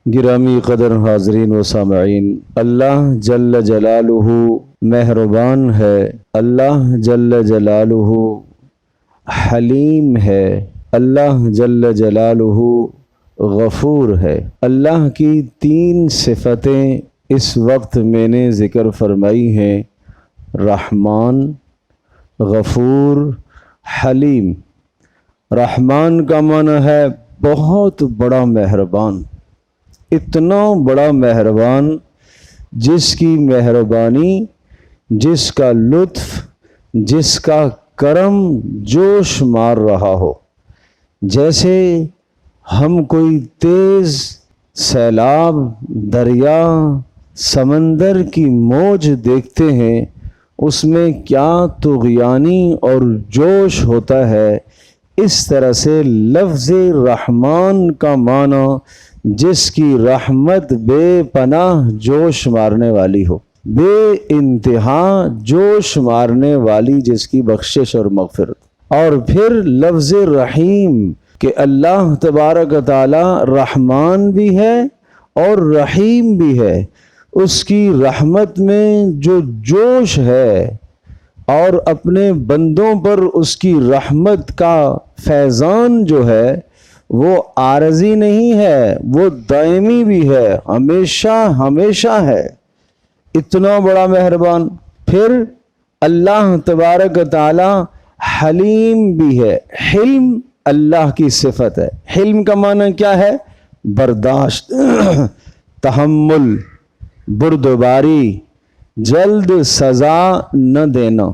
گرامی قدر حاضرین و سامعین، اللہ جل جلالہ مہربان ہے، اللہ جل جلالہ حلیم ہے، اللہ جل جلالہ غفور ہے۔ اللہ کی 3 صفتیں اس وقت میں نے ذکر فرمائی ہیں، رحمان، غفور، حلیم۔ رحمان کا معنی ہے بہت بڑا مہربان، اتنا بڑا مہربان جس کی مہربانی، جس کا لطف، جس کا کرم جوش مار رہا ہو۔ جیسے ہم کوئی تیز سیلاب، دریا، سمندر کی موج دیکھتے ہیں، اس میں کیا طغیانی اور جوش ہوتا ہے، اس طرح سے لفظ رحمان کا معنی جس کی رحمت بے پناہ جوش مارنے والی ہو، بے انتہا جوش مارنے والی، جس کی بخشش اور مغفرت۔ اور پھر لفظ رحیم کہ اللہ تبارک و تعالی رحمان بھی ہے اور رحیم بھی ہے، اس کی رحمت میں جو جوش ہے اور اپنے بندوں پر اس کی رحمت کا فیضان جو ہے وہ عارضی نہیں ہے، وہ دائمی بھی ہے، ہمیشہ ہمیشہ ہے۔ اتنا بڑا مہربان۔ پھر اللہ تبارک و تعالی حلیم بھی ہے۔ حلم اللہ کی صفت ہے۔ حلم کا معنی کیا ہے؟ برداشت، تحمل، بردباری، جلد سزا نہ دینا،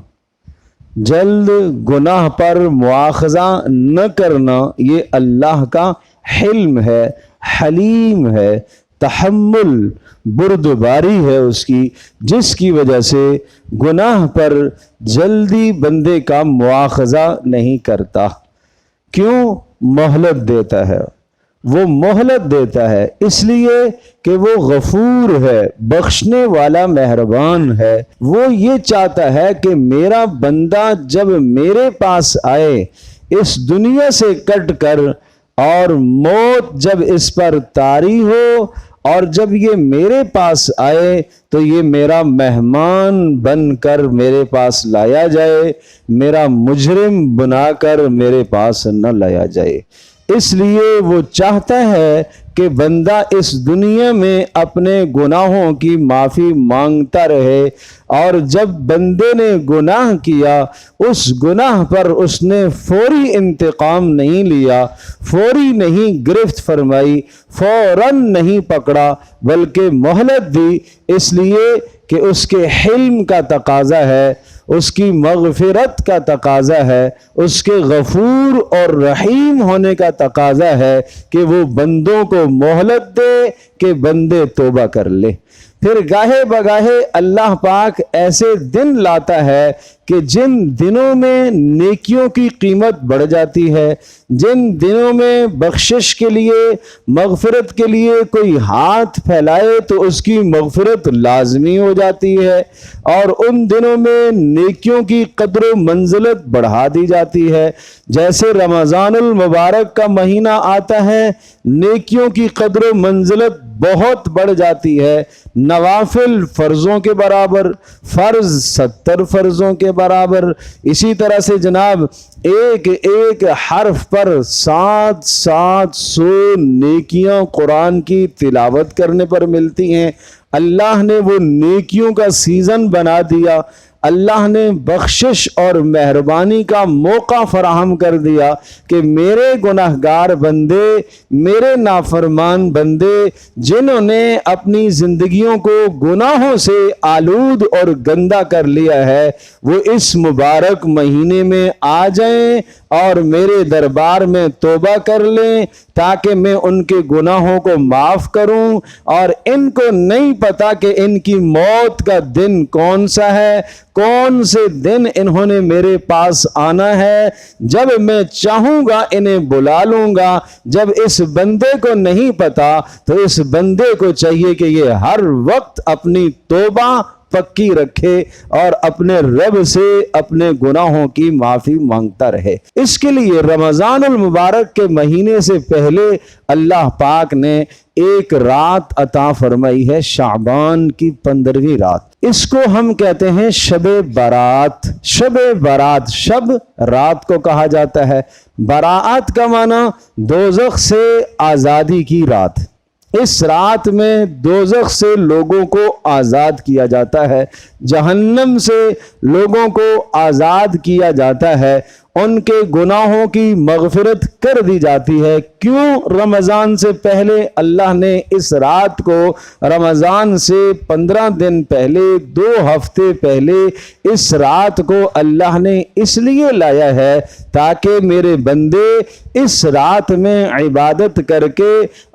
جلد گناہ پر مواخذہ نہ کرنا، یہ اللہ کا حلم ہے، حلیم ہے، تحمل، بردباری ہے اس کی، جس کی وجہ سے گناہ پر جلدی بندے کا مواخذہ نہیں کرتا۔ کیوں؟ مہلت دیتا ہے، وہ مہلت دیتا ہے اس لیے کہ وہ غفور ہے، بخشنے والا مہربان ہے۔ وہ یہ چاہتا ہے کہ میرا بندہ جب میرے پاس آئے اس دنیا سے کٹ کر، اور موت جب اس پر طاری ہو، اور جب یہ میرے پاس آئے تو یہ میرا مہمان بن کر میرے پاس لایا جائے، میرا مجرم بنا کر میرے پاس نہ لایا جائے۔ اس لیے وہ چاہتا ہے کہ بندہ اس دنیا میں اپنے گناہوں کی معافی مانگتا رہے، اور جب بندے نے گناہ کیا اس گناہ پر اس نے فوری انتقام نہیں لیا، فوری نہیں گرفت فرمائی، فوراً نہیں پکڑا، بلکہ مہلت دی، اس لیے کہ اس کے حلم کا تقاضا ہے، اس کی مغفرت کا تقاضا ہے، اس کے غفور اور رحیم ہونے کا تقاضا ہے کہ وہ بندوں کو مہلت دے کہ بندے توبہ کر لے۔ پھر گاہے بگاہے اللہ پاک ایسے دن لاتا ہے کہ جن دنوں میں نیکیوں کی قیمت بڑھ جاتی ہے، جن دنوں میں بخشش کے لیے، مغفرت کے لیے کوئی ہاتھ پھیلائے تو اس کی مغفرت لازمی ہو جاتی ہے، اور ان دنوں میں نیکیوں کی قدر و منزلت بڑھا دی جاتی ہے۔ جیسے رمضان المبارک کا مہینہ آتا ہے، نیکیوں کی قدر و منزلت بہت بڑھ جاتی ہے، نوافل فرضوں کے برابر، فرض 70 فرضوں کے برابر، اسی طرح سے جناب ایک ایک حرف پر 700 نیکیاں قرآن کی تلاوت کرنے پر ملتی ہیں۔ اللہ نے وہ نیکیوں کا سیزن بنا دیا، اللہ نے بخشش اور مہربانی کا موقع فراہم کر دیا کہ میرے گناہگار بندے، میرے نافرمان بندے جنہوں نے اپنی زندگیوں کو گناہوں سے آلود اور گندا کر لیا ہے، وہ اس مبارک مہینے میں آ جائیں اور میرے دربار میں توبہ کر لیں تاکہ میں ان کے گناہوں کو معاف کروں۔ اور ان کو نہیں پتا کہ ان کی موت کا دن کون سا ہے، کون سے دن انہوں نے میرے پاس آنا ہے، جب میں چاہوں گا انہیں بلا لوں گا۔ جب اس بندے کو نہیں پتا تو اس بندے کو چاہیے کہ یہ ہر وقت اپنی توبہ پکی رکھے اور اپنے رب سے اپنے گناہوں کی معافی مانگتا رہے۔ اس کے لیے رمضان المبارک کے مہینے سے پہلے اللہ پاک نے ایک رات عطا فرمائی ہے، شعبان کی 15ویں رات۔ اس کو ہم کہتے ہیں شب برات۔ شب برات، شب رات کو کہا جاتا ہے، برات کا معنی دوزخ سے آزادی کی رات۔ اس رات میں دوزخ سے لوگوں کو آزاد کیا جاتا ہے، جہنم سے لوگوں کو آزاد کیا جاتا ہے، ان کے گناہوں کی مغفرت کر دی جاتی ہے۔ کیوں؟ رمضان سے پہلے اللہ نے اس رات کو، رمضان سے 15 دن پہلے، 2 ہفتے پہلے اس رات کو اللہ نے اس لیے لایا ہے تاکہ میرے بندے اس رات میں عبادت کر کے،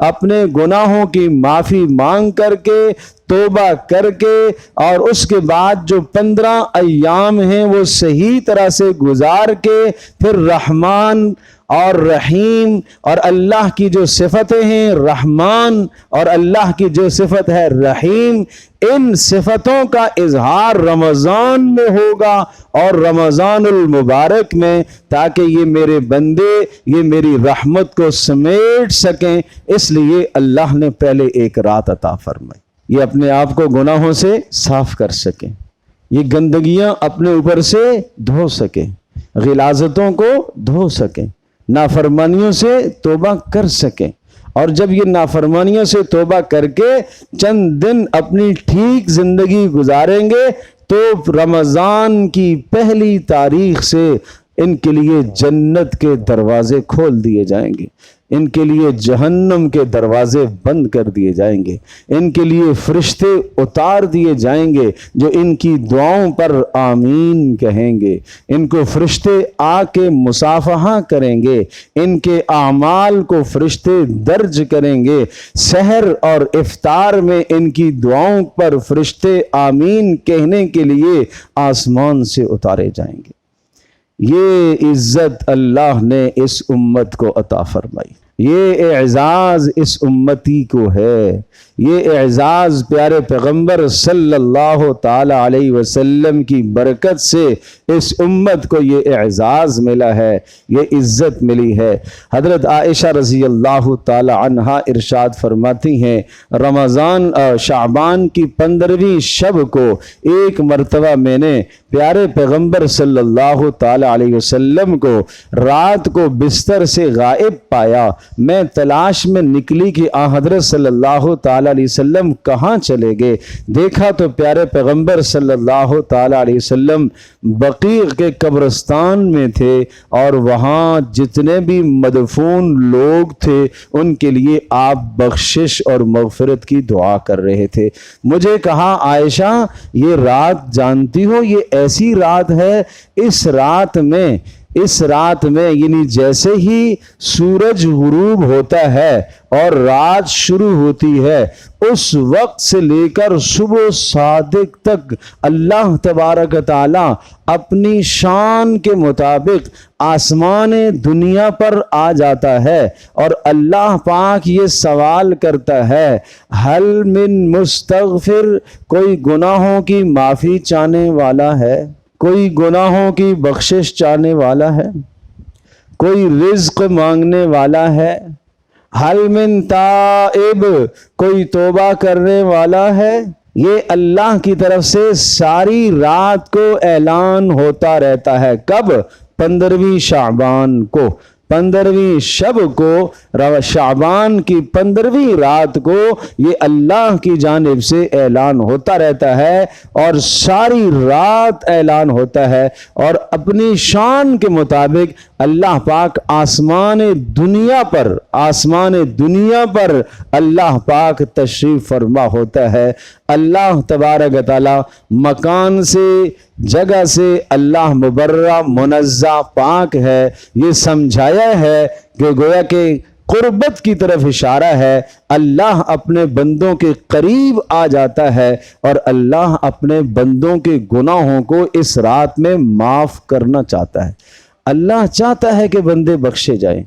اپنے گناہوں کی معافی مانگ کر کے، توبہ کر کے، اور اس کے بعد جو 15 ایام ہیں وہ صحیح طرح سے گزار کے، پھر رحمان اور رحیم اور اللہ کی جو صفتیں ہیں رحمان اور اللہ کی جو صفت ہے رحیم، ان صفتوں کا اظہار رمضان میں ہوگا اور رمضان المبارک میں، تاکہ یہ میرے بندے یہ میری رحمت کو سمیٹ سکیں۔ اس لیے اللہ نے پہلے ایک رات عطا فرمائی، یہ اپنے آپ کو گناہوں سے صاف کر سکیں، یہ گندگیاں اپنے اوپر سے دھو سکیں، غلاظتوں کو دھو سکیں، نافرمانیوں سے توبہ کر سکیں۔ اور جب یہ نافرمانیوں سے توبہ کر کے چند دن اپنی ٹھیک زندگی گزاریں گے تو رمضان کی پہلی تاریخ سے ان کے لیے جنت کے دروازے کھول دیے جائیں گے، ان کے لیے جہنم کے دروازے بند کر دیے جائیں گے، ان کے لیے فرشتے اتار دیے جائیں گے جو ان کی دعاؤں پر آمین کہیں گے، ان کو فرشتے آ کے مصافحہ کریں گے، ان کے اعمال کو فرشتے درج کریں گے، سحر اور افطار میں ان کی دعاؤں پر فرشتے آمین کہنے کے لیے آسمان سے اتارے جائیں گے۔ یہ عزت اللہ نے اس امت کو عطا فرمائی، یہ اعزاز اس امتی کو ہے، یہ اعزاز پیارے پیغمبر صلی اللہ تعالی علیہ وسلم کی برکت سے اس امت کو یہ اعزاز ملا ہے، یہ عزت ملی ہے۔ حضرت عائشہ رضی اللہ تعالی عنہا ارشاد فرماتی ہیں، رمضان شعبان کی 15ویں شب کو ایک مرتبہ میں نے پیارے پیغمبر صلی اللہ تعالی علیہ وسلم کو رات کو بستر سے غائب پایا۔ میں تلاش میں نکلی کہ حضرت صلی اللہ تعالی علیہ وسلم کہاں چلے گئے۔ دیکھا تو پیارے پیغمبر صلی اللہ تعالی علیہ وسلم بقیع کے قبرستان میں تھے، اور وہاں جتنے بھی مدفون لوگ تھے ان کے لیے آپ بخشش اور مغفرت کی دعا کر رہے تھے۔ مجھے کہا، عائشہ یہ رات جانتی ہو، یہ ایسی رات ہے، اس رات میں یعنی جیسے ہی سورج غروب ہوتا ہے اور رات شروع ہوتی ہے، اس وقت سے لے کر صبح صادق تک اللہ تبارک تعالی اپنی شان کے مطابق آسمان دنیا پر آ جاتا ہے، اور اللہ پاک یہ سوال کرتا ہے، ہل من مستغفر، کوئی گناہوں کی معافی چاہنے والا ہے، کوئی گناہوں کی بخشش چاہنے والا ہے، کوئی رزق مانگنے والا ہے، حل من تائب، کوئی توبہ کرنے والا ہے۔ یہ اللہ کی طرف سے ساری رات کو اعلان ہوتا رہتا ہے۔ کب؟ 15ویں شعبان کو، 15ویں شب کو، شعبان کی 15ویں رات کو یہ اللہ کی جانب سے اعلان ہوتا رہتا ہے، اور ساری رات اعلان ہوتا ہے، اور اپنی شان کے مطابق اللہ پاک آسمان دنیا پر اللہ پاک تشریف فرما ہوتا ہے۔ اللہ تبارک تعالی مکان سے، جگہ سے اللہ مبرہ منزہ پاک ہے۔ یہ سمجھایا ہے کہ گویا کہ قربت کی طرف اشارہ ہے، اللہ اپنے بندوں کے قریب آ جاتا ہے، اور اللہ اپنے بندوں کے گناہوں کو اس رات میں معاف کرنا چاہتا ہے۔ اللہ چاہتا ہے کہ بندے بخشے جائیں،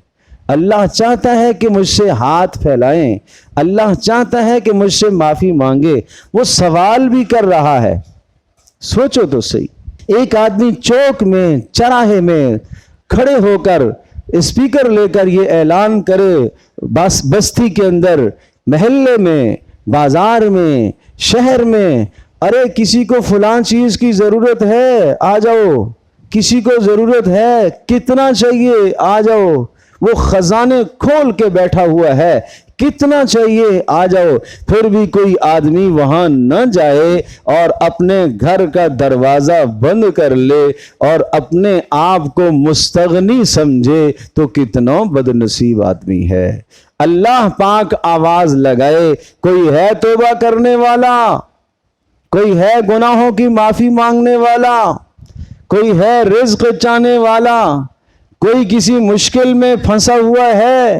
اللہ چاہتا ہے کہ مجھ سے ہاتھ پھیلائیں، اللہ چاہتا ہے کہ مجھ سے معافی مانگے۔ وہ سوال بھی کر رہا ہے، سوچو تو صحیح، ایک آدمی چوک میں، چراہے میں کھڑے ہو کر اسپیکر لے کر یہ اعلان کرے، بستی کے اندر، محلے میں، بازار میں، شہر میں، ارے کسی کو فلاں چیز کی ضرورت ہے آ جاؤ، کسی کو ضرورت ہے، کتنا چاہیے آ جاؤ، وہ خزانے کھول کے بیٹھا ہوا ہے، کتنا چاہیے آ جاؤ، پھر بھی کوئی آدمی وہاں نہ جائے اور اپنے گھر کا دروازہ بند کر لے اور اپنے آپ کو مستغنی سمجھے تو کتنا بد نصیب آدمی ہے۔ اللہ پاک آواز لگائے، کوئی ہے توبہ کرنے والا، کوئی ہے گناہوں کی معافی مانگنے والا، کوئی ہے رزق چاہنے والا، کوئی کسی مشکل میں پھنسا ہوا ہے،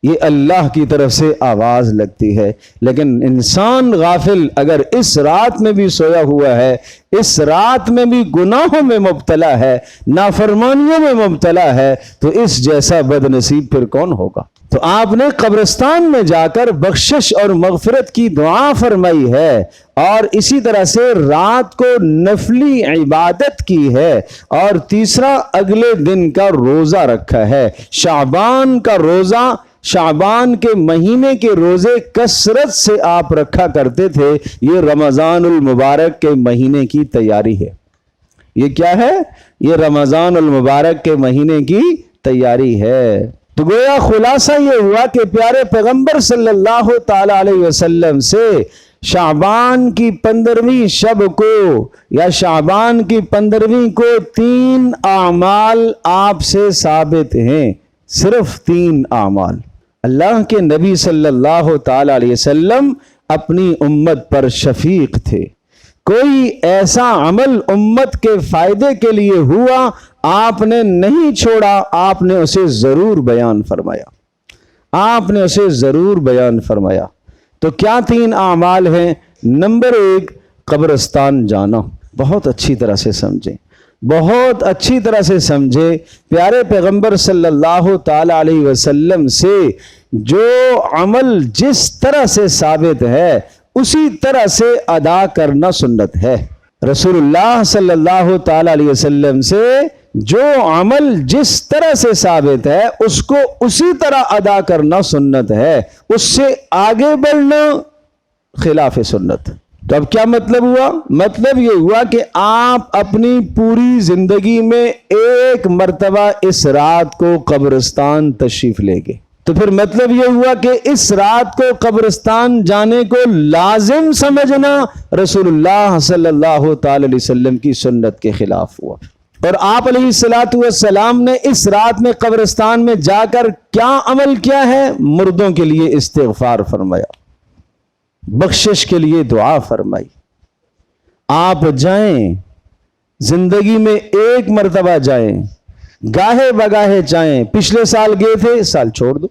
یہ اللہ کی طرف سے آواز لگتی ہے۔ لیکن انسان غافل اگر اس رات میں بھی سویا ہوا ہے، اس رات میں بھی گناہوں میں مبتلا ہے، نافرمانیوں میں مبتلا ہے، تو اس جیسا بد نصیب پھر کون ہوگا؟ تو آپ نے قبرستان میں جا کر بخشش اور مغفرت کی دعا فرمائی ہے، اور اسی طرح سے رات کو نفلی عبادت کی ہے، اور تیسرا اگلے دن کا روزہ رکھا ہے۔ شعبان کا روزہ، شعبان کے مہینے کے روزے کثرت سے آپ رکھا کرتے تھے۔ یہ رمضان المبارک کے مہینے کی تیاری ہے۔ یہ کیا ہے؟ یہ رمضان المبارک کے مہینے کی تیاری ہے۔ تو گویا خلاصہ یہ ہوا کہ پیارے پیغمبر صلی اللہ تعالی علیہ وسلم سے شعبان کی 15ویں شب کو یا شعبان کی 15ویں کو 3 اعمال آپ سے ثابت ہیں، صرف 3 اعمال۔ اللہ کے نبی صلی اللہ تعالی علیہ وسلم اپنی امت پر شفیق تھے۔ کوئی ایسا عمل امت کے فائدے کے لیے ہوا آپ نے نہیں چھوڑا، آپ نے اسے ضرور بیان فرمایا، آپ نے اسے ضرور بیان فرمایا۔ تو کیا 3 اعمال ہیں؟ نمبر 1، قبرستان جانا۔ بہت اچھی طرح سے سمجھیں، بہت اچھی طرح سے سمجھے۔ پیارے پیغمبر صلی اللہ تعالی علیہ وسلم سے جو عمل جس طرح سے ثابت ہے اسی طرح سے ادا کرنا سنت ہے۔ رسول اللہ صلی اللہ تعالی علیہ وسلم سے جو عمل جس طرح سے ثابت ہے اس کو اسی طرح ادا کرنا سنت ہے، اس سے آگے بڑھنا خلاف سنت۔ تو اب کیا مطلب ہوا؟ مطلب یہ ہوا کہ آپ اپنی پوری زندگی میں ایک مرتبہ اس رات کو قبرستان تشریف لے گئے، تو پھر مطلب یہ ہوا کہ اس رات کو قبرستان جانے کو لازم سمجھنا رسول اللہ صلی اللہ تعالی علیہ وسلم کی سنت کے خلاف ہوا۔ اور آپ علیہ الصلوۃ والسلام نے اس رات میں قبرستان میں جا کر کیا عمل کیا ہے؟ مردوں کے لیے استغفار فرمایا، بخشش کے لیے دعا فرمائی۔ آپ جائیں، زندگی میں ایک مرتبہ جائیں، گاہے بگاہے جائیں۔ پچھلے سال گئے تھے، اس سال چھوڑ دو،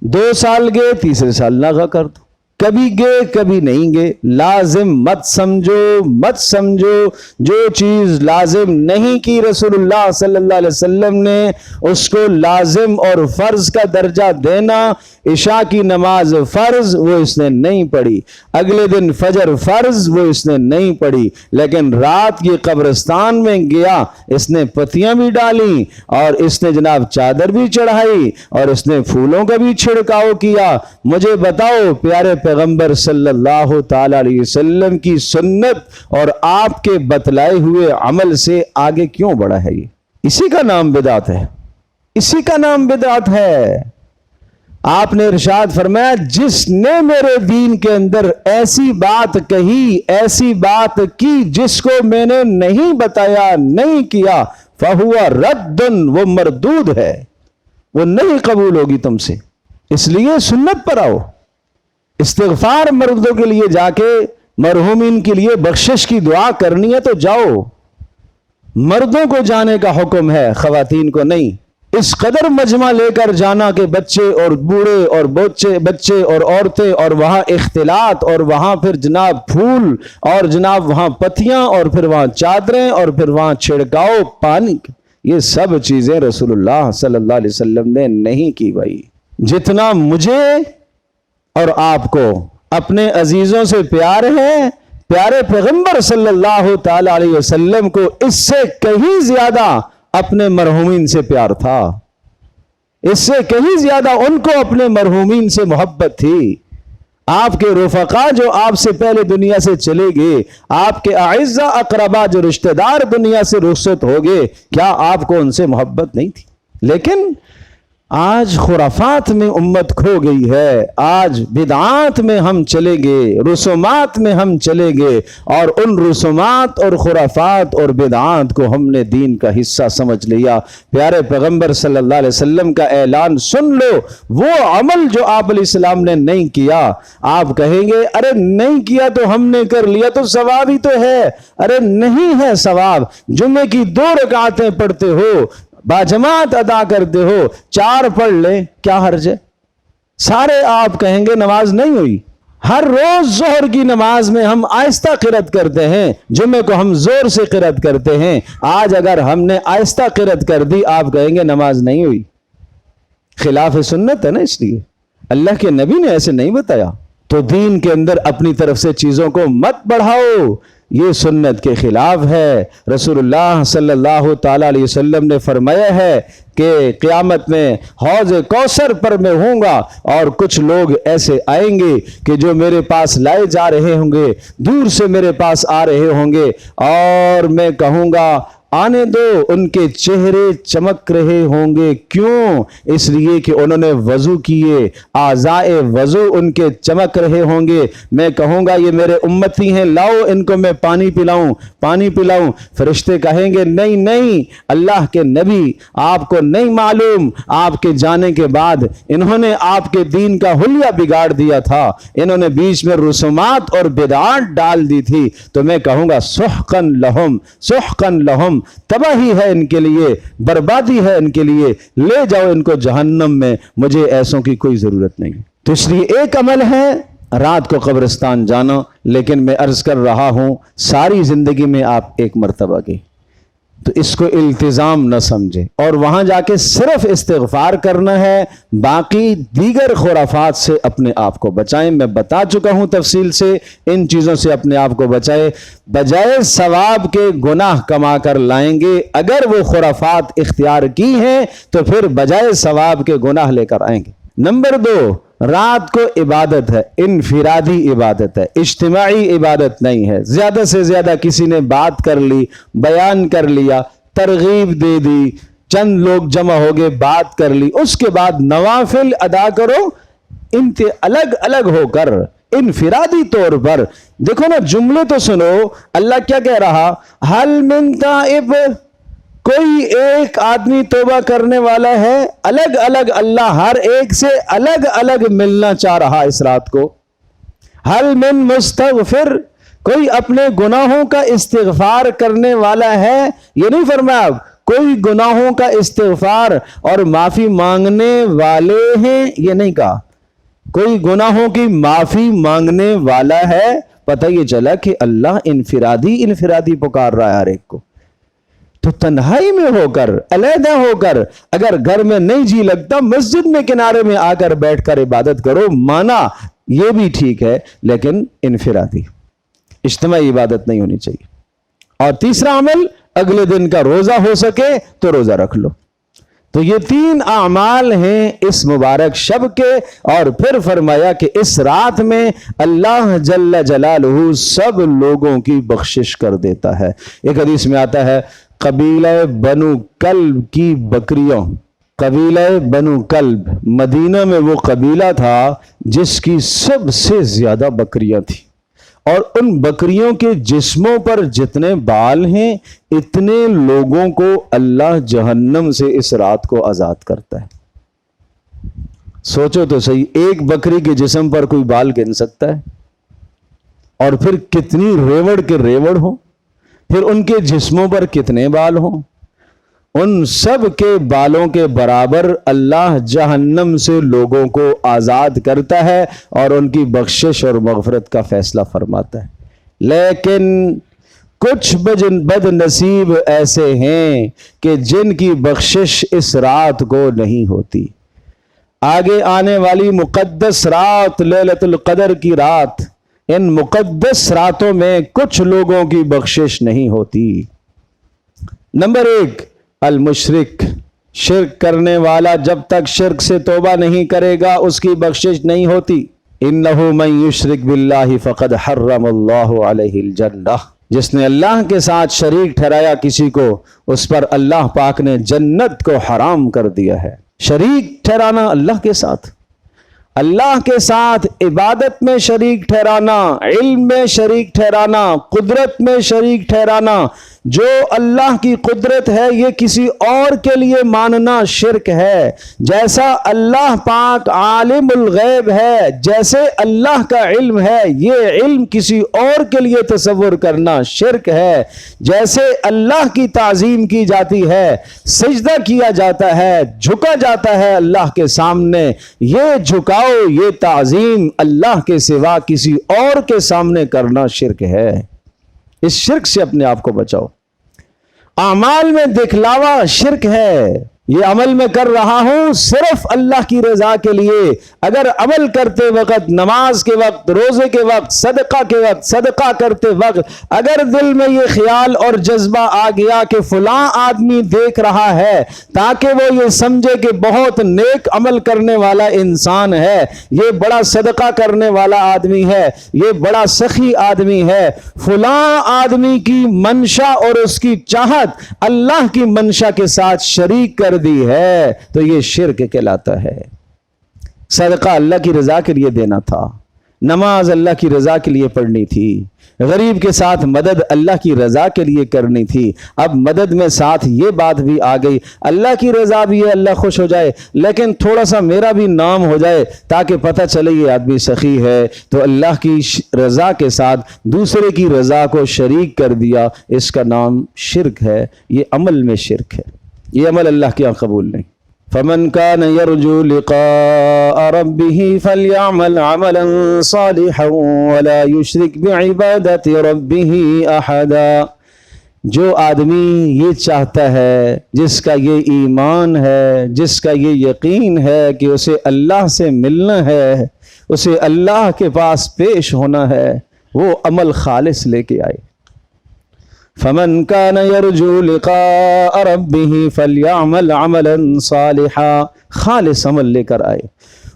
2 سال گئے، تیسرے سال نہ کر دو، کبھی گئے کبھی نہیں گئے۔ لازم مت سمجھو، مت سمجھو۔ جو چیز لازم نہیں کی رسول اللہ صلی اللہ علیہ وسلم نے اس کو لازم اور فرض کا درجہ دینا۔ عشاء کی نماز فرض، وہ اس نے نہیں پڑھی۔ اگلے دن فجر فرض، وہ اس نے نہیں پڑھی۔ لیکن رات کی قبرستان میں گیا، اس نے پتیاں بھی ڈالیں، اور اس نے جناب چادر بھی چڑھائی، اور اس نے پھولوں کا بھی چھڑکاؤ کیا۔ مجھے بتاؤ پیارے پیغمبر صلی اللہ تعالی علیہ وسلم کی سنت اور آپ کے بتلائے ہوئے عمل سے آگے کیوں بڑھا ہے؟ یہ اسی کا نام بدعت ہے، اسی کا نام بدعت ہے۔ آپ نے ارشاد فرمایا، جس نے میرے دین کے اندر ایسی بات کہی، ایسی بات کی جس کو میں نے نہیں بتایا، نہیں کیا، فَهُوَ رَدٌّ، وہ مردود ہے، وہ نہیں قبول ہوگی تم سے۔ اس لیے سنت پر آؤ۔ استغفار مردوں کے لیے جا کے مرحومین کے لیے بخشش کی دعا کرنی ہے تو جاؤ۔ مردوں کو جانے کا حکم ہے، خواتین کو نہیں۔ اس قدر مجمع لے کر جانا کہ بچے اور بوڑھے اور بچے اور عورتیں، اور وہاں اختلاط، اور وہاں پھر جناب پھول، اور جناب وہاں پتیاں، اور پھر وہاں چادریں، اور پھر وہاں چھڑکاؤ پانی، یہ سب چیزیں رسول اللہ صلی اللہ علیہ وسلم نے نہیں کی بھائی۔ جتنا مجھے اور آپ کو اپنے عزیزوں سے پیار ہے، پیارے پیغمبر صلی اللہ تعالی علیہ وسلم کو اس سے کہیں زیادہ اپنے مرحومین سے پیار تھا، اس سے کہیں زیادہ ان کو اپنے مرحومین سے محبت تھی۔ آپ کے رفقا جو آپ سے پہلے دنیا سے چلے گئے، آپ کے اعزا اقربا جو رشتہ دار دنیا سے رخصت ہو گئے، کیا آپ کو ان سے محبت نہیں تھی؟ لیکن آج خرافات میں امت کھو گئی ہے، آج بدعات میں ہم چلے گئے، رسومات میں ہم چلے گئے، اور ان رسومات اور خرافات اور بدعات کو ہم نے دین کا حصہ سمجھ لیا۔ پیارے پیغمبر صلی اللہ علیہ وسلم کا اعلان سن لو، وہ عمل جو آپ علیہ السلام نے نہیں کیا، آپ کہیں گے ارے نہیں کیا تو ہم نے کر لیا تو ثواب ہی تو ہے۔ ارے نہیں ہے ثواب، جمعے کی 2 رکعتیں پڑھتے ہو، باجماعت ادا کرتے ہو، 4 پڑھ لیں، کیا حرج ہے؟ سارے آپ کہیں گے نماز نہیں ہوئی۔ ہر روز ظہر کی نماز میں ہم آہستہ قرأت کرتے ہیں، جمعے کو ہم زور سے قرأت کرتے ہیں، آج اگر ہم نے آہستہ قرأت کر دی، آپ کہیں گے نماز نہیں ہوئی۔ خلاف سنت ہے نا، اس لیے اللہ کے نبی نے ایسے نہیں بتایا۔ تو دین کے اندر اپنی طرف سے چیزوں کو مت بڑھاؤ، یہ سنت کے خلاف ہے۔ رسول اللہ صلی اللہ تعالی علیہ وسلم نے فرمایا ہے کہ قیامت میں حوض کوثر پر میں ہوں گا، اور کچھ لوگ ایسے آئیں گے کہ جو میرے پاس لائے جا رہے ہوں گے، دور سے میرے پاس آ رہے ہوں گے، اور میں کہوں گا آنے دو، ان کے چہرے چمک رہے ہوں گے۔ کیوں؟ اس لیے کہ انہوں نے وضو کیے، اعضائے وضو ان کے چمک رہے ہوں گے۔ میں کہوں گا یہ میرے امتی ہیں، لاؤ ان کو میں پانی پلاؤں، پانی پلاؤں۔ فرشتے کہیں گے نہیں نہیں، اللہ کے نبی آپ کو نہیں معلوم، آپ کے جانے کے بعد انہوں نے آپ کے دین کا حلیہ بگاڑ دیا تھا، انہوں نے بیچ میں رسومات اور بدعات ڈال دی تھی۔ تو میں کہوں گا سحقن لہم، سحقن لہم، تباہی ہے ان کے لیے، بربادی ہے ان کے لیے، لے جاؤ ان کو جہنم میں، مجھے ایسوں کی کوئی ضرورت نہیں۔ تو اس لیے ایک عمل ہے رات کو قبرستان جانا، لیکن میں عرض کر رہا ہوں ساری زندگی میں آپ ایک مرتبہ گئے تو اس کو التزام نہ سمجھے، اور وہاں جا کے صرف استغفار کرنا ہے، باقی دیگر خرافات سے اپنے آپ کو بچائیں۔ میں بتا چکا ہوں تفصیل سے، ان چیزوں سے اپنے آپ کو بچائیں، بجائے ثواب کے گناہ کما کر لائیں گے۔ اگر وہ خرافات اختیار کی ہیں تو پھر بجائے ثواب کے گناہ لے کر آئیں گے۔ نمبر 2، رات کو عبادت ہے، انفرادی عبادت ہے، اجتماعی عبادت نہیں ہے۔ زیادہ سے زیادہ کسی نے بات کر لی، بیان کر لیا، ترغیب دے دی، چند لوگ جمع ہو گئے، بات کر لی، اس کے بعد نوافل ادا کرو الگ الگ ہو کر، انفرادی طور پر۔ دیکھو نا جملے تو سنو، اللہ کیا کہہ رہا؟ حل من تائب، کوئی ایک آدمی توبہ کرنے والا ہے؟ الگ الگ اللہ ہر ایک سے الگ الگ ملنا چاہ رہا اس رات کو۔ حل من مستغفر، کوئی اپنے گناہوں کا استغفار کرنے والا ہے؟ یہ نہیں فرمایا کوئی گناہوں کا استغفار اور معافی مانگنے والے ہیں، یہ نہیں کہا کوئی گناہوں کی معافی مانگنے والا ہے۔ پتہ یہ چلا کہ اللہ انفرادی پکار رہا ہے ہر ایک کو۔ تو تنہائی میں ہو کر، علیحدہ ہو کر، اگر گھر میں نہیں جی لگتا مسجد میں کنارے میں آ کر بیٹھ کر عبادت کرو، مانا یہ بھی ٹھیک ہے، لیکن انفرادی اجتماعی عبادت نہیں ہونی چاہیے۔ اور تیسرا عمل، اگلے دن کا روزہ ہو سکے تو روزہ رکھ لو۔ تو یہ 3 اعمال ہیں اس مبارک شب کے، اور پھر فرمایا کہ اس رات میں اللہ جل جلالہ سب لوگوں کی بخشش کر دیتا ہے۔ ایک حدیث میں آتا ہے قبیلہ بنو کلب کی بکریوں، قبیلہ بنو کلب، مدینہ میں وہ قبیلہ تھا جس کی سب سے زیادہ بکریاں تھیں، اور ان بکریوں کے جسموں پر جتنے بال ہیں اتنے لوگوں کو اللہ جہنم سے اس رات کو آزاد کرتا ہے۔ سوچو تو صحیح، ایک بکری کے جسم پر کوئی بال گن سکتا ہے؟ اور پھر کتنی ریوڑ کے ریوڑ ہوں، پھر ان کے جسموں پر کتنے بال ہوں، ان سب کے بالوں کے برابر اللہ جہنم سے لوگوں کو آزاد کرتا ہے اور ان کی بخشش اور مغفرت کا فیصلہ فرماتا ہے۔ لیکن کچھ بد نصیب ایسے ہیں کہ جن کی بخشش اس رات کو نہیں ہوتی۔ آگے آنے والی مقدس رات، لیلۃ القدر کی رات، ان مقدس راتوں میں کچھ لوگوں کی بخشش نہیں ہوتی۔ نمبر 1، المشرک، شرک کرنے والا جب تک شرک سے توبہ نہیں کرے گا اس کی بخشش نہیں ہوتی۔ انہ من یشرک باللہ فقد حرم اللہ علیہ الجنہ، جس نے اللہ کے ساتھ شریک ٹھہرایا کسی کو، اس پر اللہ پاک نے جنت کو حرام کر دیا ہے۔ شریک ٹھہرانا اللہ کے ساتھ، اللہ کے ساتھ عبادت میں شریک ٹھہرانا، علم میں شریک ٹھہرانا، قدرت میں شریک ٹھہرانا، جو اللہ کی قدرت ہے یہ کسی اور کے لیے ماننا شرک ہے۔ جیسا اللہ پاک عالم الغیب ہے، جیسے اللہ کا علم ہے، یہ علم کسی اور کے لیے تصور کرنا شرک ہے۔ جیسے اللہ کی تعظیم کی جاتی ہے، سجدہ کیا جاتا ہے، جھکا جاتا ہے اللہ کے سامنے، یہ جھکاؤ، یہ تعظیم اللہ کے سوا کسی اور کے سامنے کرنا شرک ہے۔ اس شرک سے اپنے آپ کو بچاؤ۔ اعمال میں دکھلاوا شرک ہے، یہ عمل میں کر رہا ہوں صرف اللہ کی رضا کے لیے۔ اگر عمل کرتے وقت، نماز کے وقت، روزے کے وقت، صدقہ کے وقت، صدقہ کرتے وقت اگر دل میں یہ خیال اور جذبہ آ گیا کہ فلاں آدمی دیکھ رہا ہے تاکہ وہ یہ سمجھے کہ بہت نیک عمل کرنے والا انسان ہے، یہ بڑا صدقہ کرنے والا آدمی ہے، یہ بڑا سخی آدمی ہے، فلاں آدمی کی منشا اور اس کی چاہت اللہ کی منشا کے ساتھ شریک کر دی ہے تو یہ شرک کہلاتا ہے۔ صدقہ اللہ کی رضا کے لیے دینا تھا، نماز اللہ کی رضا کے لیے پڑھنی تھی، غریب کے ساتھ مدد اللہ کی رضا کے لیے کرنی تھی۔ اب مدد میں ساتھ یہ بات بھی آ گئی، اللہ کی رضا بھی ہے، اللہ خوش ہو جائے، لیکن تھوڑا سا میرا بھی نام ہو جائے تاکہ پتہ چلے یہ آدمی سخی ہے، تو اللہ کی رضا کے ساتھ دوسرے کی رضا کو شریک کر دیا، اس کا نام شرک ہے۔ یہ عمل میں شرک ہے، یہ عمل اللہ کے یہاں قبول نہیں۔ فمن كان يرجو لقاء ربه فليعمل عملا صالحا ولا يشرك بعبادة ربه احدا۔ جو آدمی یہ چاہتا ہے، جس کا یہ ایمان ہے، جس کا یہ یقین ہے کہ اسے اللہ سے ملنا ہے، اسے اللہ کے پاس پیش ہونا ہے، وہ عمل خالص لے کے آئے۔ فمن كان يرجو لقاء ربه فليعمل عملا صالحا، خالص عمل لے کر آئے۔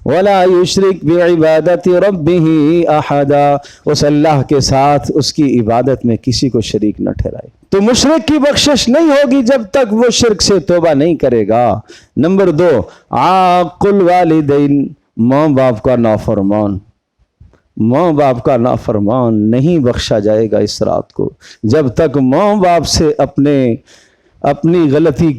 ولا يشرك بعبادة ربه احدا، اس اللہ کے ساتھ اس کی عبادت میں کسی کو شریک نہ ٹھہرائے۔ تو مشرک کی بخشش نہیں ہوگی جب تک وہ شرک سے توبہ نہیں کرے گا۔ نمبر 2، عاق الوالدین، ماں باپ کا نافرمان، ماں باپ کا نافرمان نہیں بخشا جائے گا اس رات کو جب تک ماں باپ سے اپنی غلطی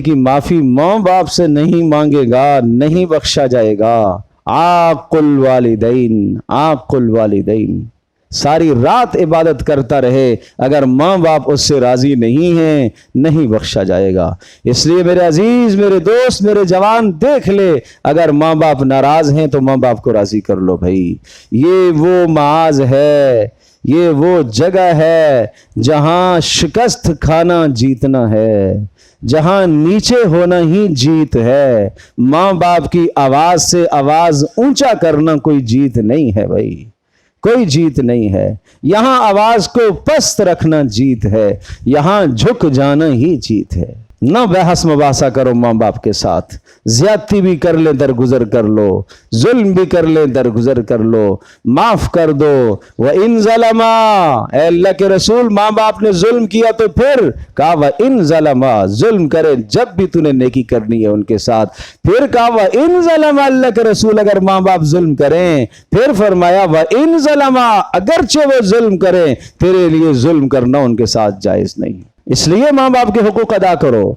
کی معافی ماں باپ سے نہیں مانگے گا، نہیں بخشا جائے گا۔ عاق الوالدین، عاق الوالدین، ساری رات عبادت کرتا رہے، اگر ماں باپ اس سے راضی نہیں ہیں نہیں بخشا جائے گا۔ اس لیے میرے عزیز، میرے دوست، میرے جوان، دیکھ لے، اگر ماں باپ ناراض ہیں تو ماں باپ کو راضی کر لو بھائی۔ یہ وہ معاذ ہے، یہ وہ جگہ ہے جہاں شکست کھانا جیتنا ہے، جہاں نیچے ہونا ہی جیت ہے۔ ماں باپ کی آواز سے آواز اونچا کرنا کوئی جیت نہیں ہے بھائی، کوئی جیت نہیں ہے۔ یہاں آواز کو پست رکھنا جیت ہے، یہاں جھک جانا ہی جیت ہے۔ نہ بحث مباحثہ کرو ماں باپ کے ساتھ، زیادتی بھی کر لیں درگزر کر لو، ظلم بھی کر لیں درگزر کر لو، معاف کر دو۔ وَإِن ظَلَمَا، اے اللہ کے رسول، ماں باپ نے ظلم کیا تو پھر کہا وَإِن ظَلَمَا، ظلم کرے جب بھی تو نے نیکی کرنی ہے ان کے ساتھ، پھر کہا وَإِن ظَلَمَا، اللہ کے رسول اگر ماں باپ ظلم کریں، پھر فرمایا وَإِن ظَلَمَا، اگرچہ وہ ظلم کریں تیرے لیے ظلم کرنا ان کے ساتھ جائز نہیں۔ اس لیے ماں باپ کے حقوق ادا کرو۔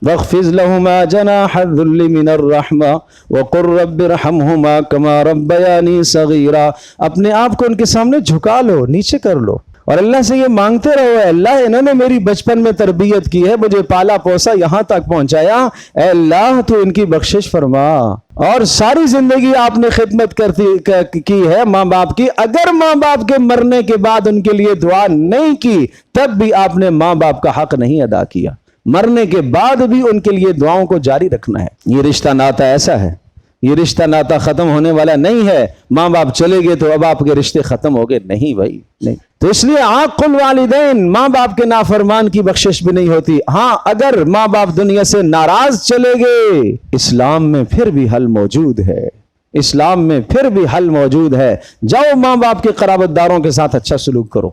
وَاخْفِضْ لَهُمَا جَنَاحَ الذُّلِّ مِنَ الرَّحْمَةِ وَقُلْ رَبِّ ارْحَمْهُمَا كَمَا رَبَّيَانِي صَغِيرًا، اپنے آپ کو ان کے سامنے جھکا لو، نیچے کر لو، اور اللہ سے یہ مانگتے رہو، اے اللہ انہوں نے میری بچپن میں تربیت کی ہے، مجھے پالا پوسا یہاں تک پہنچایا، اے اللہ تو ان کی بخشش فرما۔ اور ساری زندگی آپ نے خدمت کی ہے ماں باپ کی، اگر ماں باپ کے مرنے کے بعد ان کے لیے دعا نہیں کی تب بھی آپ نے ماں باپ کا حق نہیں ادا کیا، مرنے کے بعد بھی ان کے لیے دعاؤں کو جاری رکھنا ہے۔ یہ رشتہ ناتا ایسا ہے یہ رشتہ ناتا ختم ہونے والا نہیں ہے، ماں باپ چلے گئے تو اب آپ کے رشتے ختم ہو گئے، نہیں بھائی نہیں۔ تو اس لیے عاق الوالدین، ماں باپ کے نافرمان کی بخشش بھی نہیں ہوتی۔ ہاں اگر ماں باپ دنیا سے ناراض چلے گئے، اسلام میں پھر بھی حل موجود ہے، اسلام میں پھر بھی حل موجود ہے۔ جاؤ ماں باپ کے قرابت داروں کے ساتھ اچھا سلوک کرو،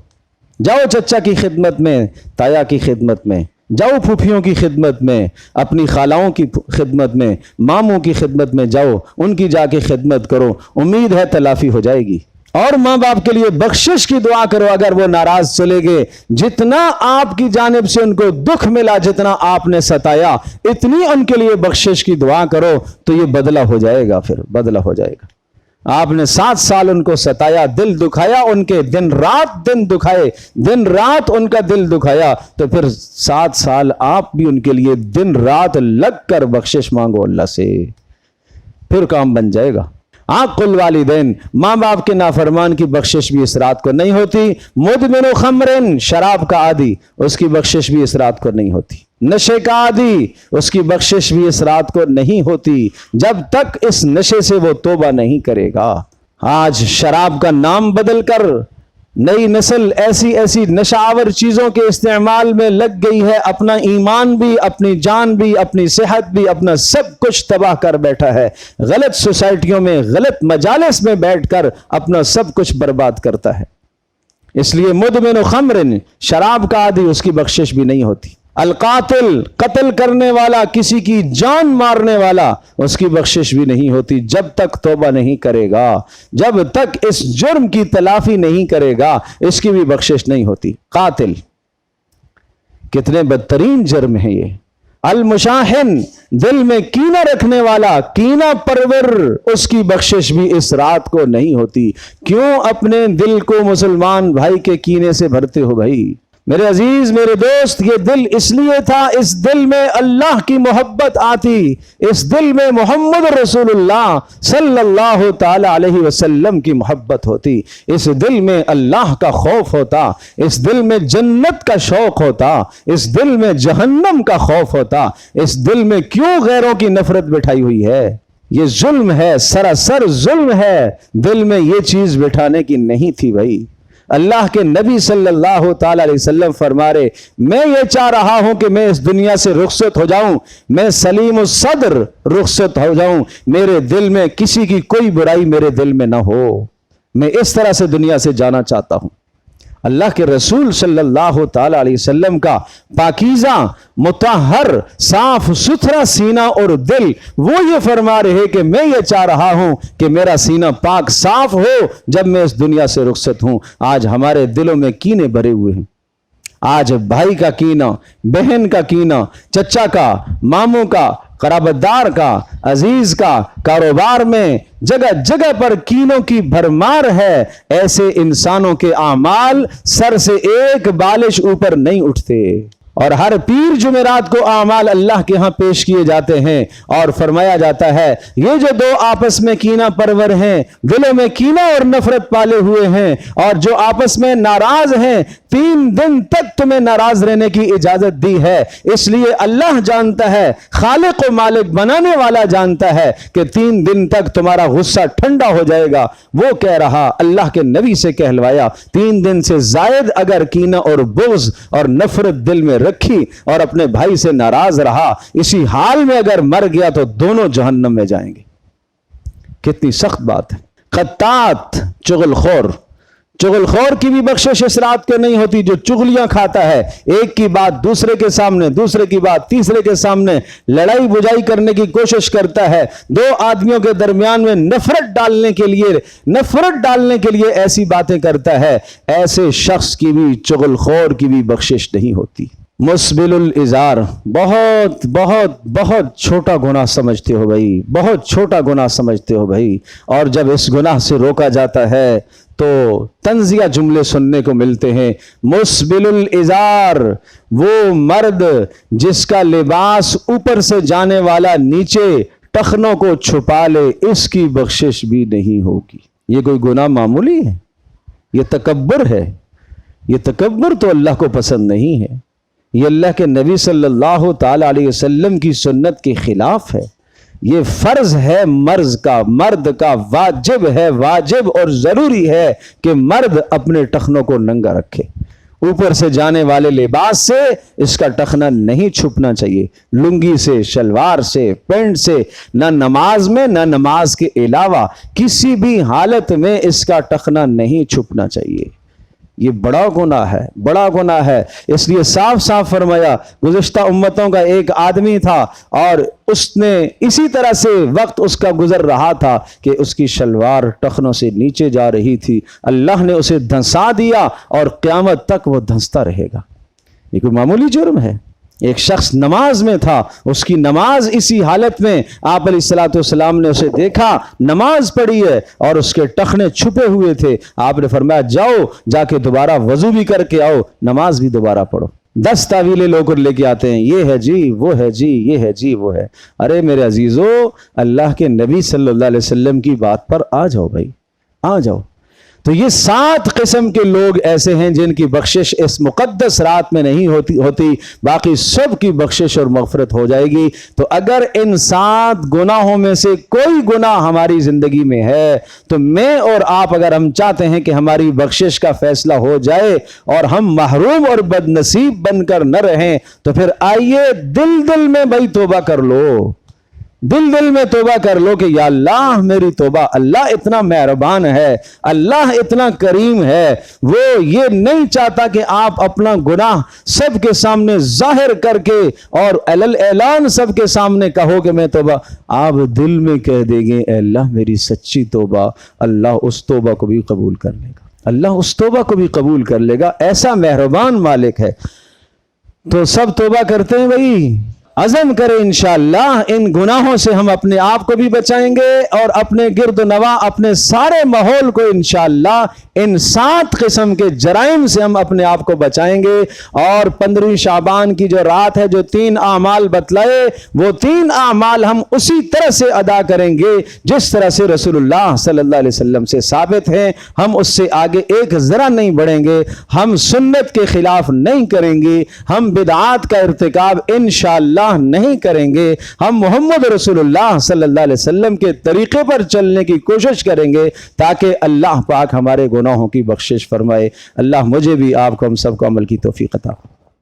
جاؤ چچا کی خدمت میں، تایا کی خدمت میں، جاؤ پھوپھیوں کی خدمت میں، اپنی خالاؤں کی خدمت میں، ماموں کی خدمت میں جاؤ، ان کی جا کے خدمت کرو، امید ہے تلافی ہو جائے گی۔ اور ماں باپ کے لیے بخشش کی دعا کرو اگر وہ ناراض چلے گئے، جتنا آپ کی جانب سے ان کو دکھ ملا، جتنا آپ نے ستایا، اتنی ان کے لیے بخشش کی دعا کرو تو یہ بدلہ ہو جائے گا، پھر بدلہ ہو جائے گا۔ آپ نے 7 سال ان کو ستایا، دل دکھایا، ان کے دن رات ان کا دل دکھایا، تو پھر 7 سال آپ بھی ان کے لیے دن رات لگ کر بخشش مانگو اللہ سے، پھر کام بن جائے گا۔ عاق الوالدین، ماں باپ کے نافرمان کی بخشش بھی اس رات کو نہیں ہوتی۔ مدمن خمرن، شراب کا عادی، اس کی بخشش بھی اس رات کو نہیں ہوتی۔ نشے کا عادی، اس کی بخشش بھی اس رات کو نہیں ہوتی جب تک اس نشے سے وہ توبہ نہیں کرے گا۔ آج شراب کا نام بدل کر نئی نسل ایسی نشہ آور چیزوں کے استعمال میں لگ گئی ہے، اپنا ایمان بھی، اپنی جان بھی، اپنی صحت بھی، اپنا سب کچھ تباہ کر بیٹھا ہے۔ غلط سوسائٹیوں میں، غلط مجالس میں بیٹھ کر اپنا سب کچھ برباد کرتا ہے۔ اس لیے مدمن خمرن، شراب کا عادی، اس کی بخشش بھی نہیں ہوتی۔ القاتل، قتل کرنے والا، کسی کی جان مارنے والا، اس کی بخشش بھی نہیں ہوتی جب تک توبہ نہیں کرے گا، جب تک اس جرم کی تلافی نہیں کرے گا، اس کی بھی بخشش نہیں ہوتی۔ قاتل، کتنے بدترین جرم ہیں یہ۔ المشاحن، دل میں کینہ رکھنے والا، کینہ پرور، اس کی بخشش بھی اس رات کو نہیں ہوتی۔ کیوں اپنے دل کو مسلمان بھائی کے کینے سے بھرتے ہو بھائی؟ میرے عزیز، میرے دوست، یہ دل اس لیے تھا، اس دل میں اللہ کی محبت آتی، اس دل میں محمد رسول اللہ صلی اللہ تعالی علیہ وسلم کی محبت ہوتی، اس دل میں اللہ کا خوف ہوتا، اس دل میں جنت کا شوق ہوتا، اس دل میں جہنم کا خوف ہوتا۔ اس دل میں کیوں غیروں کی نفرت بٹھائی ہوئی ہے؟ یہ ظلم ہے، سراسر ظلم ہے۔ دل میں یہ چیز بٹھانے کی نہیں تھی بھائی۔ اللہ کے نبی صلی اللہ تعالی علیہ وسلم فرما رہے، میں یہ چاہ رہا ہوں کہ میں اس دنیا سے رخصت ہو جاؤں، میں سلیم الصدر رخصت ہو جاؤں، میرے دل میں کسی کی کوئی برائی میرے دل میں نہ ہو، میں اس طرح سے دنیا سے جانا چاہتا ہوں۔ اللہ کے رسول صلی اللہ تعالی علیہ وسلم کا پاکیزہ، مطہر، صاف ستھرا سینہ اور دل، وہ یہ فرما رہے کہ میں یہ چاہ رہا ہوں کہ میرا سینہ پاک صاف ہو جب میں اس دنیا سے رخصت ہوں۔ آج ہمارے دلوں میں کینے بھرے ہوئے ہیں، آج بھائی کا کینہ، بہن کا کینہ، چچا کا، ماموں کا، قرابت دار کا، عزیز کا، کاروبار میں جگہ جگہ پر کینوں کی بھرمار ہے۔ ایسے انسانوں کے اعمال سر سے ایک بالش اوپر نہیں اٹھتے، اور ہر پیر جمعرات کو اعمال اللہ کے ہاں پیش کیے جاتے ہیں اور فرمایا جاتا ہے یہ جو دو آپس میں کینہ پرور ہیں، دلوں میں کینہ اور نفرت پالے ہوئے ہیں، اور جو آپس میں ناراض ہیں، 3 دن تک تمہیں ناراض رہنے کی اجازت دی ہے۔ اس لیے اللہ جانتا ہے، خالق و مالک بنانے والا جانتا ہے کہ 3 دن تک تمہارا غصہ ٹھنڈا ہو جائے گا۔ وہ کہہ رہا، اللہ کے نبی سے کہلوایا، 3 دن سے زائد اگر کینہ اور بغض اور نفرت دل میں رکھی اور اپنے بھائی سے ناراض رہا، اسی حال میں اگر مر گیا تو دونوں جہنم میں جائیں گے۔ کتنی سخت بات ہے۔ قطات، چغل خور کی بھی بخشش اس رات کو نہیں ہوتی، جو چغلیاں کھاتا ہے، ایک کی بات دوسرے کے سامنے، دوسرے کی بات تیسرے کے سامنے لڑائی بجائی کرنے کی کوشش کرتا ہے، 2 آدمیوں کے درمیان میں نفرت ڈالنے کے لیے ایسی باتیں کرتا ہے۔ ایسے شخص کی بھی، چغل خور کی بھی بخشش نہیں ہوتی۔ مسبل الازار، بہت بہت بہت چھوٹا گناہ سمجھتے ہو بھائی، بہت چھوٹا گناہ سمجھتے ہو بھائی، اور جب اس گناہ سے روکا جاتا ہے تو طنزیہ جملے سننے کو ملتے ہیں۔ مسبل الازار، وہ مرد جس کا لباس اوپر سے جانے والا نیچے ٹخنوں کو چھپا لے، اس کی بخشش بھی نہیں ہوگی۔ یہ کوئی گناہ معمولی ہے؟ یہ تکبر ہے۔ یہ تکبر تو اللہ کو پسند نہیں ہے، یہ اللہ کے نبی صلی اللہ تعالی علیہ وسلم کی سنت کے خلاف ہے۔ یہ فرض ہے مرد کا واجب ہے، واجب اور ضروری ہے کہ مرد اپنے ٹخنوں کو ننگا رکھے، اوپر سے جانے والے لباس سے اس کا ٹخنا نہیں چھپنا چاہیے، لنگی سے، شلوار سے، پینٹ سے، نہ نماز میں نہ نماز کے علاوہ کسی بھی حالت میں اس کا ٹخنا نہیں چھپنا چاہیے۔ یہ بڑا گناہ ہے، بڑا گناہ ہے، اس لیے صاف صاف فرمایا، گزشتہ امتوں کا ایک آدمی تھا اور اس نے اسی طرح سے وقت اس کا گزر رہا تھا کہ اس کی شلوار ٹخنوں سے نیچے جا رہی تھی، اللہ نے اسے دھنسا دیا اور قیامت تک وہ دھنستا رہے گا۔ یہ کوئی معمولی جرم ہے؟ ایک شخص نماز میں تھا، اس کی نماز اسی حالت میں آپ علیہ الصلوۃ والسلام نے اسے دیکھا، نماز پڑھی ہے اور اس کے ٹخنے چھپے ہوئے تھے، آپ نے فرمایا جاؤ جا کے دوبارہ وضو بھی کر کے آؤ، نماز بھی دوبارہ پڑھو۔ 10 تعویلیں لوگ لے کے آتے ہیں، یہ ہے جی وہ ہے جی یہ ہے جی وہ ہے۔ ارے میرے عزیزو، اللہ کے نبی صلی اللہ علیہ وسلم کی بات پر آ جاؤ بھائی، آ جاؤ۔ تو یہ 7 قسم کے لوگ ایسے ہیں جن کی بخشش اس مقدس رات میں نہیں ہوتی، باقی سب کی بخشش اور مغفرت ہو جائے گی۔ تو اگر ان 7 گناہوں میں سے کوئی گناہ ہماری زندگی میں ہے تو میں اور آپ اگر ہم چاہتے ہیں کہ ہماری بخشش کا فیصلہ ہو جائے اور ہم محروم اور بد نصیب بن کر نہ رہیں، تو پھر آئیے دل میں بھائی توبہ کر لو، دل میں توبہ کر لو کہ یا اللہ میری توبہ، اللہ اتنا مہربان ہے، اللہ اتنا کریم ہے، وہ یہ نہیں چاہتا کہ آپ اپنا گناہ سب کے سامنے ظاہر کر کے اور اعلان سب کے سامنے کہو کہ میں توبہ، آپ دل میں کہہ دیں گے اے اللہ میری سچی توبہ، اللہ اس توبہ کو بھی قبول کر لے گا، اللہ اس توبہ کو بھی قبول کر لے گا، ایسا مہربان مالک ہے۔ تو سب توبہ کرتے ہیں بھائی، عزم کریں انشاءاللہ ان گناہوں سے ہم اپنے آپ کو بھی بچائیں گے اور اپنے گرد و نواح اپنے سارے ماحول کو انشاءاللہ ان 7 قسم کے جرائم سے ہم اپنے آپ کو بچائیں گے۔ اور 15 شعبان کی جو رات ہے، جو 3 اعمال بتلائے، وہ 3 اعمال ہم اسی طرح سے ادا کریں گے جس طرح سے رسول اللہ صلی اللہ علیہ وسلم سے ثابت ہیں، ہم اس سے آگے ایک ذرا نہیں بڑھیں گے، ہم سنت کے خلاف نہیں کریں گے، ہم بدعات کا ارتکاب انشاءاللہ نہیں کریں گے، ہم محمد رسول اللہ صلی اللہ علیہ وسلم کے طریقے پر چلنے کی کوشش کریں گے تاکہ اللہ پاک ہمارے گناہوں کی بخشش فرمائے۔ اللہ مجھے بھی، آپ کو، ہم سب کو عمل کی توفیق عطا۔